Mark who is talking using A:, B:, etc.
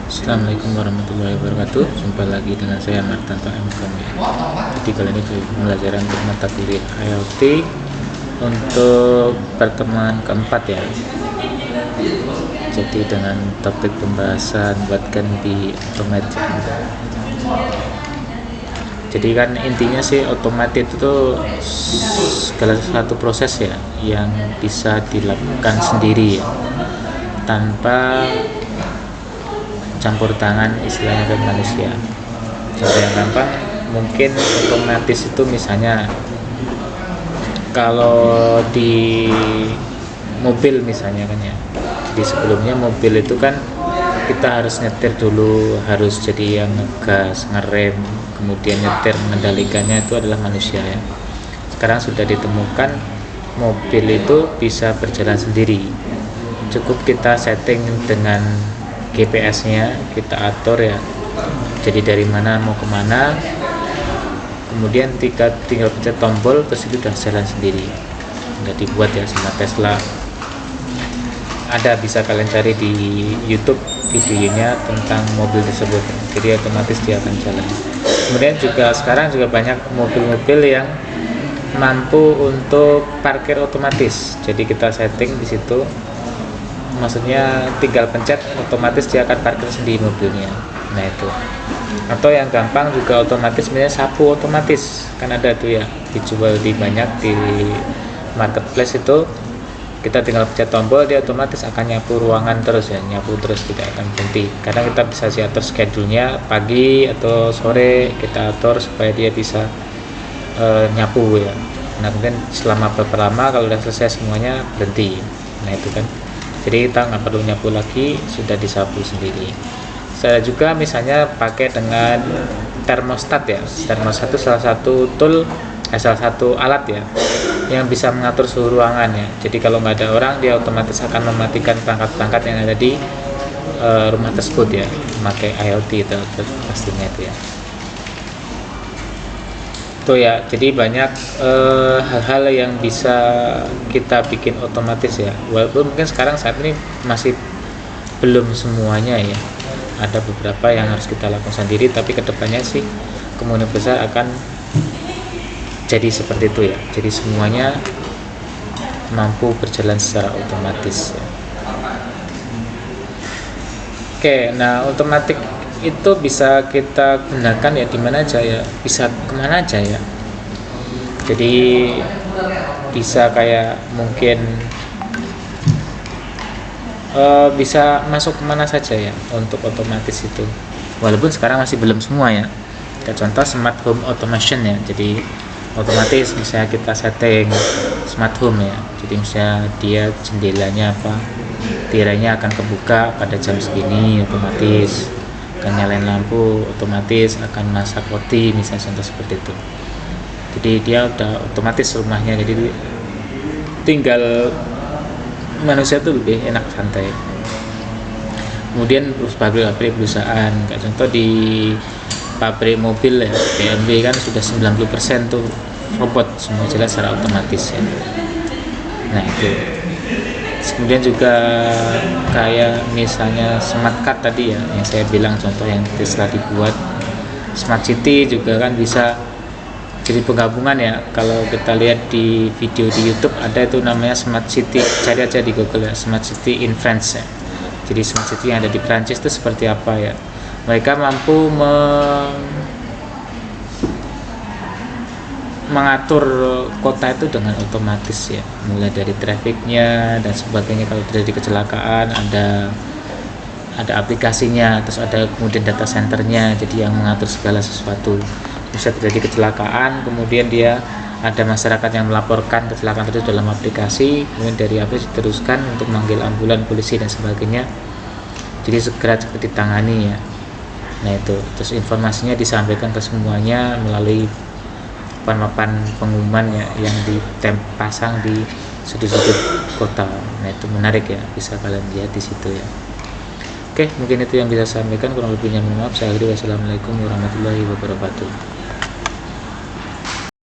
A: Assalamualaikum warahmatullahi wabarakatuh. Jumpa lagi dengan saya Martanto MKM. Jadi kali ini pembelajaran untuk mata kuliah IoT untuk pertemuan keempat ya. Jadi dengan topik pembahasan what can be automated. Jadi kan intinya sih otomatis itu segala satu proses ya yang bisa dilakukan sendiri ya, tanpa campur tangan istilahnya dari manusia. Contoh yang gampang mungkin otomatis itu misalnya kalau di mobil misalnya kan ya. Jadi sebelumnya mobil itu kan kita harus nyetir dulu, harus jadi yang ngegas, ngerem, kemudian nyetir, mengendalikannya itu adalah manusia ya. Sekarang sudah ditemukan mobil itu bisa berjalan sendiri. Cukup kita setting dengan GPS-nya, kita atur ya. Jadi dari mana mau kemana, kemudian tinggal pencet tombol, terus itu sudah jalan sendiri. Nggak dibuat ya sama Tesla. Ada, bisa kalian cari di YouTube videonya tentang mobil tersebut. Jadi otomatis dia akan jalan. Kemudian juga sekarang juga banyak mobil-mobil yang mampu untuk parkir otomatis. Jadi kita setting di situ, maksudnya tinggal pencet otomatis dia akan parkir sendiri mobilnya. Nah itu. Atau yang gampang juga otomatis, misalnya sapu otomatis kan ada tuh ya, dijual di banyak di marketplace itu. Kita tinggal pencet tombol, dia otomatis akan nyapu ruangan terus ya, nyapu terus, tidak akan berhenti. Karena kita bisa atur schedule-nya pagi atau sore, kita atur supaya dia bisa nyapu ya. Nah kemudian selama beberapa lama kalau sudah selesai semuanya berhenti. Nah itu kan, jadi kita nggak perlu nyapu lagi, sudah disapu sendiri. Saya juga misalnya pakai dengan termostat ya. Termostat itu salah satu salah satu alat ya yang bisa mengatur suhu ruangan ya. Jadi kalau nggak ada orang, dia otomatis akan mematikan perangkat-perangkat yang ada di rumah tersebut ya, memakai IoT itu pastinya itu ya. Itu ya, jadi banyak hal-hal yang bisa kita bikin otomatis ya. Walaupun mungkin sekarang saat ini masih belum semuanya ya. Ada beberapa yang harus kita lakukan sendiri, tapi kedepannya sih kemungkinan besar akan jadi seperti itu ya. Jadi semuanya mampu berjalan secara otomatis ya. Oke, nah otomatis itu bisa kita gunakan ya di mana aja ya, bisa kemana aja ya. Jadi bisa kayak mungkin bisa masuk kemana saja ya untuk otomatis itu. Walaupun sekarang masih belum semua ya. Kita contoh smart home automation ya. Jadi otomatis misalnya kita setting smart home ya. Jadi misalnya dia jendelanya apa, tirainya akan kebuka pada jam segini, otomatis akan nyalain lampu, otomatis akan masak roti misalnya, contoh seperti itu. Jadi dia udah otomatis rumahnya, jadi tinggal manusia tuh lebih enak, santai. Kemudian pabrik perusahaan, kayak contoh di pabrik mobil ya, BMW kan sudah 90% tuh robot, semua jalan secara otomatis ya. Nah itu. Kemudian juga kayak misalnya smart card tadi ya, yang saya bilang contoh yang Tesla dibuat. Smart city juga kan bisa jadi penggabungan ya. Kalau kita lihat di video di YouTube ada itu namanya smart city, cari aja di Google ya, smart city in France ya. Jadi smart city yang ada di Prancis itu seperti apa ya. Mereka mampu mengatur kota itu dengan otomatis ya, mulai dari trafficnya dan sebagainya. Kalau terjadi kecelakaan ada aplikasinya, terus ada kemudian data centernya, jadi yang mengatur segala sesuatu. Bisa terjadi kecelakaan, kemudian dia ada masyarakat yang melaporkan kecelakaan itu dalam aplikasi, kemudian dari aplikasi diteruskan untuk manggil ambulan, polisi dan sebagainya, jadi segera cepat ditangani ya. Nah itu, terus informasinya disampaikan ke semuanya melalui papan pengumuman ya, yang dipasang di sudut-sudut kota. Nah itu menarik ya, bisa kalian lihat di situ ya. Oke, mungkin itu yang bisa saya sampaikan, kurang lebihnya mohon maaf. Saya akhiri, wassalamualaikum warahmatullahi wabarakatuh.